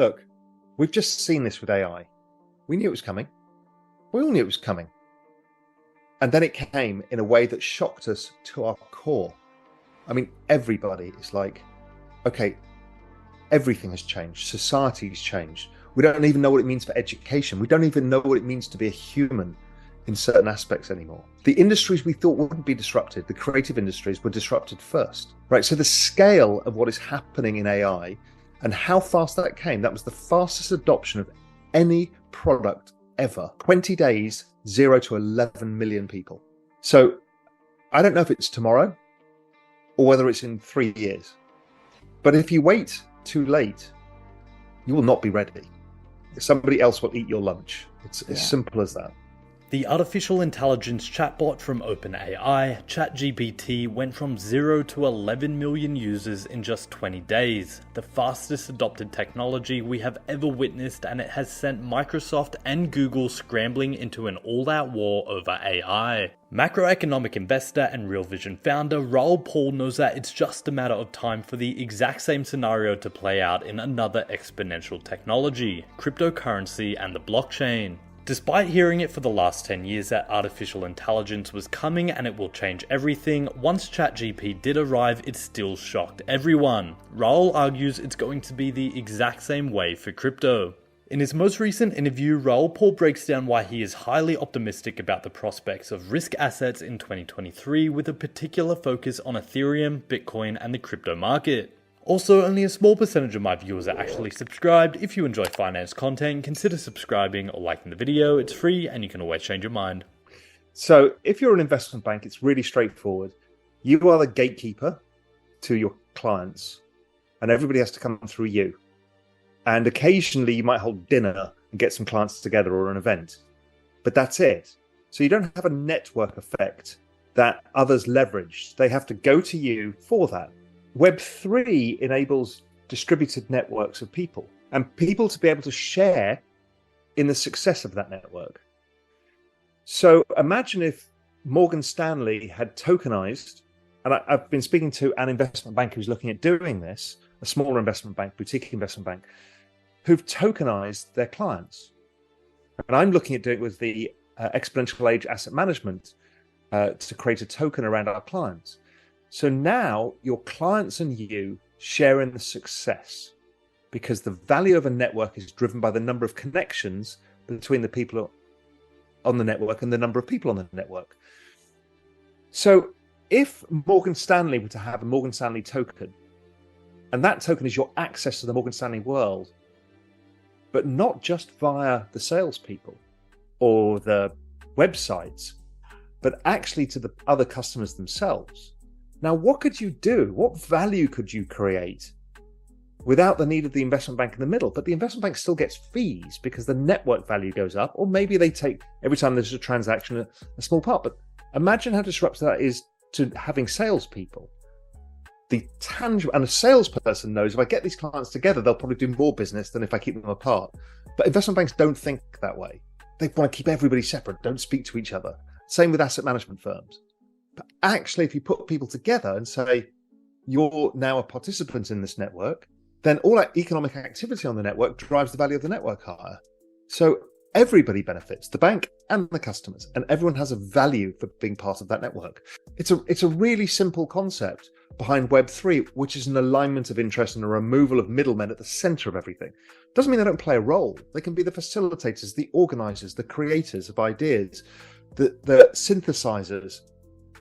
Look, we've just seen this with AI. We knew it was coming. We all knew it was coming. And then it came in a way that shocked us to our core. I mean, everybody is like, okay, everything has changed. Society's changed. We don't even know what it means for education. We don't even know what it means to be a human in certain aspects anymore. The industries we thought wouldn't be disrupted, the creative industries, were disrupted first, right? So the scale of what is happening in AI and how fast that came, that was the fastest adoption of any product ever. 20 days, 0 to 11 million people. So I don't know if it's tomorrow or whether it's in 3 years. But if you wait too late, you will not be ready. Somebody else will eat your lunch. It's as simple as that. The artificial intelligence chatbot from OpenAI, ChatGPT, went from 0 to 11 million users in just 20 days, the fastest adopted technology we have ever witnessed, and it has sent Microsoft and Google scrambling into an all-out war over AI. Macroeconomic investor and Real Vision founder Raoul Pal knows that it's just a matter of time for the exact same scenario to play out in another exponential technology, cryptocurrency and the blockchain. Despite hearing it for the last 10 years that artificial intelligence was coming and it will change everything, once ChatGPT did arrive, it still shocked everyone. Raoul argues it's going to be the exact same way for crypto. In his most recent interview, Raoul Pal breaks down why he is highly optimistic about the prospects of risk assets in 2023, with a particular focus on Ethereum, Bitcoin, and the crypto market. Also, only a small percentage of my viewers are actually subscribed. If you enjoy finance content, consider subscribing or liking the video. It's free and you can always change your mind. So if you're an investment bank, it's really straightforward. You are the gatekeeper to your clients and everybody has to come through you. And occasionally you might hold dinner and get some clients together or an event, but that's it. So you don't have a network effect that others leverage. They have to go to you for that. Web3 enables distributed networks of people and people to be able to share in the success of that network. So imagine if Morgan Stanley had tokenized, and I've been speaking to an investment bank who's looking at doing this, a smaller investment bank, boutique investment bank, who've tokenized their clients. And I'm looking at doing it with the exponential age asset management to create a token around our clients. So now your clients and you share in the success because the value of a network is driven by the number of connections between the people on the network and the number of people on the network. So if Morgan Stanley were to have a Morgan Stanley token, and that token is your access to the Morgan Stanley world, but not just via the salespeople or the websites, but actually to the other customers themselves. Now, what could you do? What value could you create without the need of the investment bank in the middle? But the investment bank still gets fees because the network value goes up, or maybe they take, every time there's a transaction, a small part. But imagine how disruptive that is to having salespeople. The tangible, and a salesperson knows if I get these clients together, they'll probably do more business than if I keep them apart. But investment banks don't think that way. They want to keep everybody separate, don't speak to each other. Same with asset management firms. But actually, if you put people together and say, you're now a participant in this network, then all that economic activity on the network drives the value of the network higher. So everybody benefits, the bank and the customers, and everyone has a value for being part of that network. It's a really simple concept behind Web3, which is an alignment of interest and a removal of middlemen at the center of everything. Doesn't mean they don't play a role. They can be the facilitators, the organizers, the creators of ideas, the synthesizers.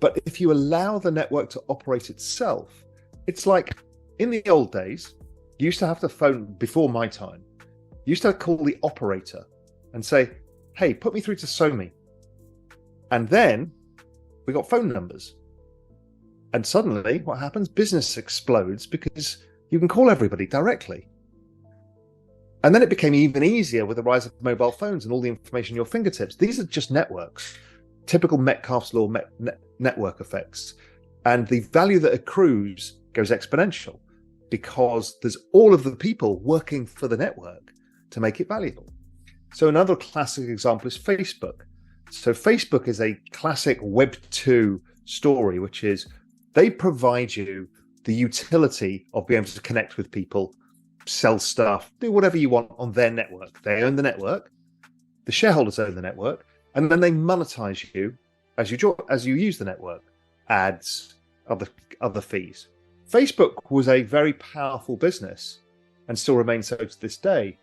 But if you allow the network to operate itself, it's like in the old days, you used to have to phone, before my time, you used to call the operator and say, hey, put me through to Somi. And then we got phone numbers. And suddenly what happens? Business explodes because you can call everybody directly. And then it became even easier with the rise of mobile phones and all the information at your fingertips. These are just networks, typical Metcalfe's law network effects. And the value that accrues goes exponential because there's all of the people working for the network to make it valuable. So another classic example is Facebook. So Facebook is a classic Web 2 story, which is they provide you the utility of being able to connect with people sell stuff, do whatever you want on their network. They own the network, the shareholders own the network, and then they monetize you as you use the network, ads, other fees. Facebook was a very powerful business and still remains so to this day.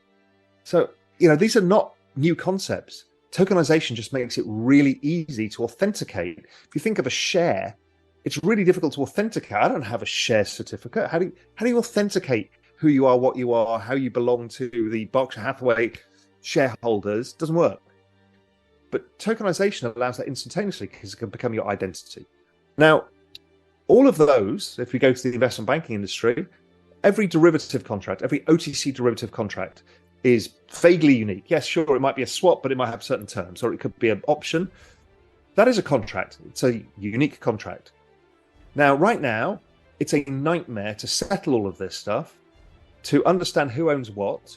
So, these are not new concepts. Tokenization just makes it really easy to authenticate. If you think of a share, it's really difficult to authenticate. I don't have a share certificate. How do you authenticate who you are, what you are, how you belong to the Berkshire Hathaway shareholders? Doesn't work. But tokenization allows that instantaneously because it can become your identity. Now, all of those, if we go to the investment banking industry, every derivative contract, every OTC derivative contract is vaguely unique. Yes, sure, it might be a swap, but it might have certain terms, or it could be an option. That is a contract. It's a unique contract. Now, right now, it's a nightmare to settle all of this stuff, to understand who owns what,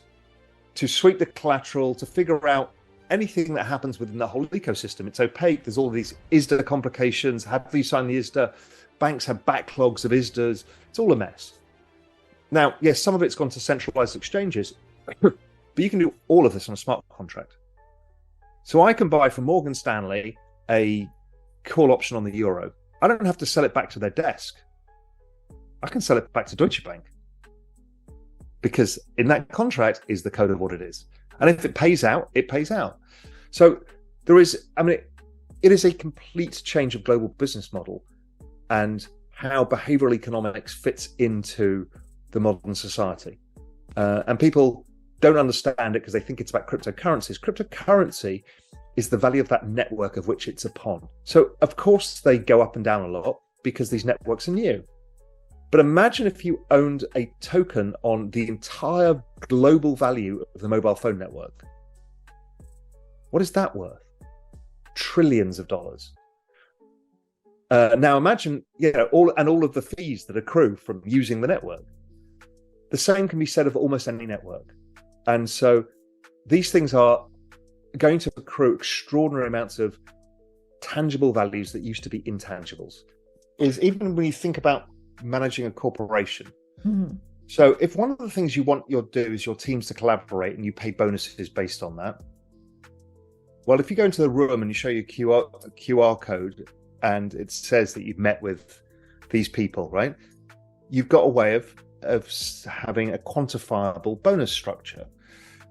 to sweep the collateral, to figure out anything that happens within the whole ecosystem. It's opaque. There's all these ISDA complications. Have you signed the ISDA? Banks have backlogs of ISDAs. It's all a mess. Now, yes, some of it's gone to centralized exchanges, but you can do all of this on a smart contract. So I can buy from Morgan Stanley a call option on the euro. I don't have to sell it back to their desk. I can sell it back to Deutsche Bank because in that contract is the code of what it is. And if it pays out, it pays out. So it is a complete change of global business model and how behavioral economics fits into the modern society. And people don't understand it because they think it's about cryptocurrencies. Cryptocurrency is the value of that network of which it's upon. So, of course, they go up and down a lot because these networks are new. But imagine if you owned a token on the entire global value of the mobile phone network. What is that worth? Trillions of dollars. Now imagine, all of the fees that accrue from using the network. The same can be said of almost any network. And so these things are going to accrue extraordinary amounts of tangible values that used to be intangibles. Even when you think about managing a corporation. Mm-hmm. So if one of the things you want your teams to collaborate and you pay bonuses based on that, well, if you go into the room and you show your QR code and it says that you've met with these people, right? You've got a way of having a quantifiable bonus structure.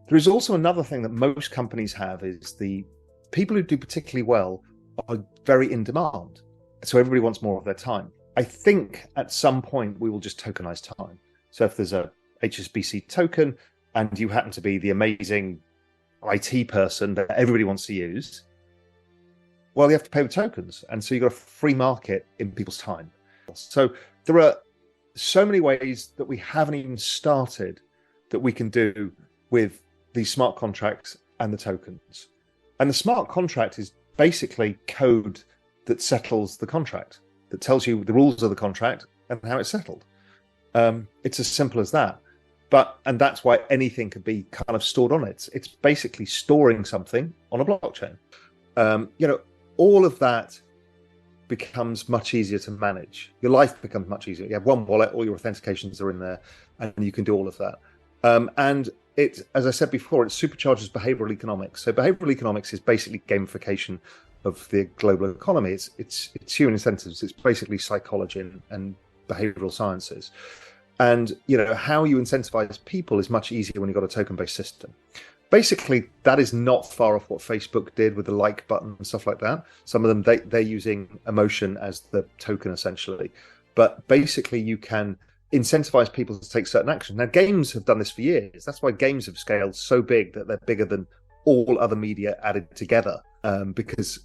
There is also another thing that most companies have is the people who do particularly well are very in demand. So everybody wants more of their time. I think at some point we will just tokenize time. So if there's a HSBC token and you happen to be the amazing IT person that everybody wants to use, well, you have to pay with tokens. And so you've got a free market in people's time. So there are so many ways that we haven't even started that we can do with these smart contracts and the tokens. And the smart contract is basically code that settles the contract, that tells you the rules of the contract and how it's settled. It's as simple as that. And that's why anything could be kind of stored on it. It's basically storing something on a blockchain. All of that becomes much easier to manage. Your life becomes much easier. You have one wallet, all your authentications are in there, and you can do all of that. And it, as I said before, it supercharges behavioral economics. So behavioral economics is basically gamification of the global economy. It's human incentives. It's basically psychology and behavioral sciences. And how you incentivize people is much easier when you've got a token-based system. Basically, that is not far off what Facebook did with the like button and stuff like that. Some of them, they're using emotion as the token, essentially. But basically, you can incentivize people to take certain action. Now, games have done this for years. That's why games have scaled so big that they're bigger than all other media added together, because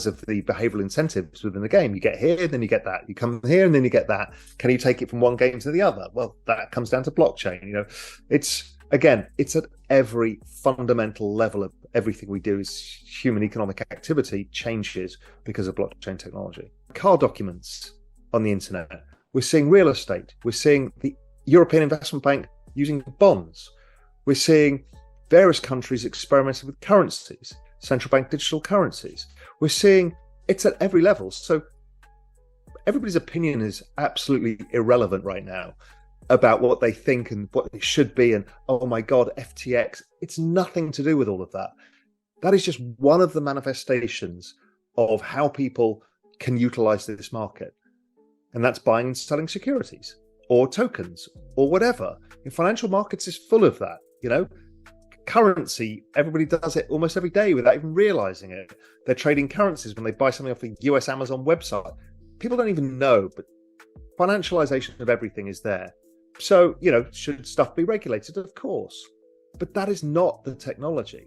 of the behavioral incentives within the game. You get here, then you get that. You come here, and then you get that. Can you take it from one game to the other? Well, that comes down to blockchain. It's at every fundamental level of everything we do is human economic activity changes because of blockchain technology. Car documents on the internet. We're seeing real estate. We're seeing the European Investment Bank using bonds. We're seeing various countries experimenting with currencies, central bank digital currencies. We're seeing it's at every level. So everybody's opinion is absolutely irrelevant right now. about what they think and what it should be. And oh my God, FTX. It's nothing to do with all of that. That is just one of the manifestations of how people can utilize this market. And that's buying and selling securities or tokens or whatever. In financial markets is full of that, Currency, everybody does it almost every day without even realizing it. They're trading currencies when they buy something off the US Amazon website. People don't even know, but financialization of everything is there. So, should stuff be regulated? Of course. But that is not the technology.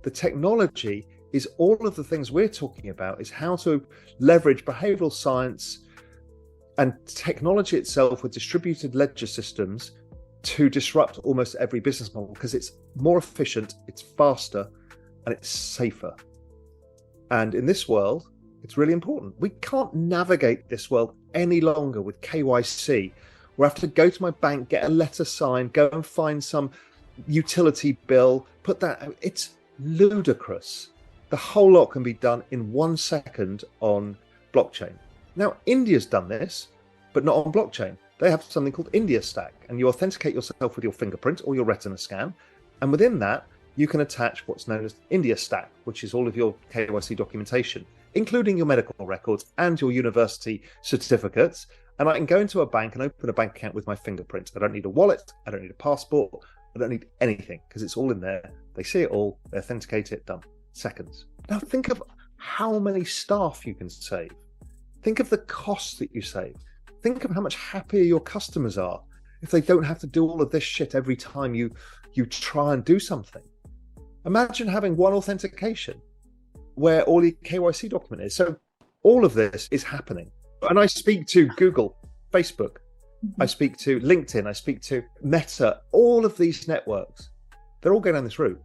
The technology is all of the things we're talking about, is how to leverage behavioral science and technology itself with distributed ledger systems to disrupt almost every business model, because it's more efficient, it's faster, and it's safer. And in this world, it's really important. We can't navigate this world any longer with KYC. We have to go to my bank, get a letter signed, go and find some utility bill, put that. It's ludicrous. The whole lot can be done in 1 second on blockchain. Now, India's done this, but not on blockchain. They have something called India Stack, and you authenticate yourself with your fingerprint or your retina scan. And within that, you can attach what's known as India Stack, which is all of your KYC documentation, including your medical records and your university certificates. And I can go into a bank and open a bank account with my fingerprint. I don't need a wallet. I don't need a passport. I don't need anything, because it's all in there. They see it all. They authenticate it. Done. Seconds. Now think of how many staff you can save. Think of the costs that you save. Think of how much happier your customers are if they don't have to do all of this shit every time you try and do something. Imagine having one authentication where all your KYC document is. So all of this is happening. And I speak to Google, Facebook, I speak to LinkedIn, I speak to Meta, all of these networks. They're all going down this route.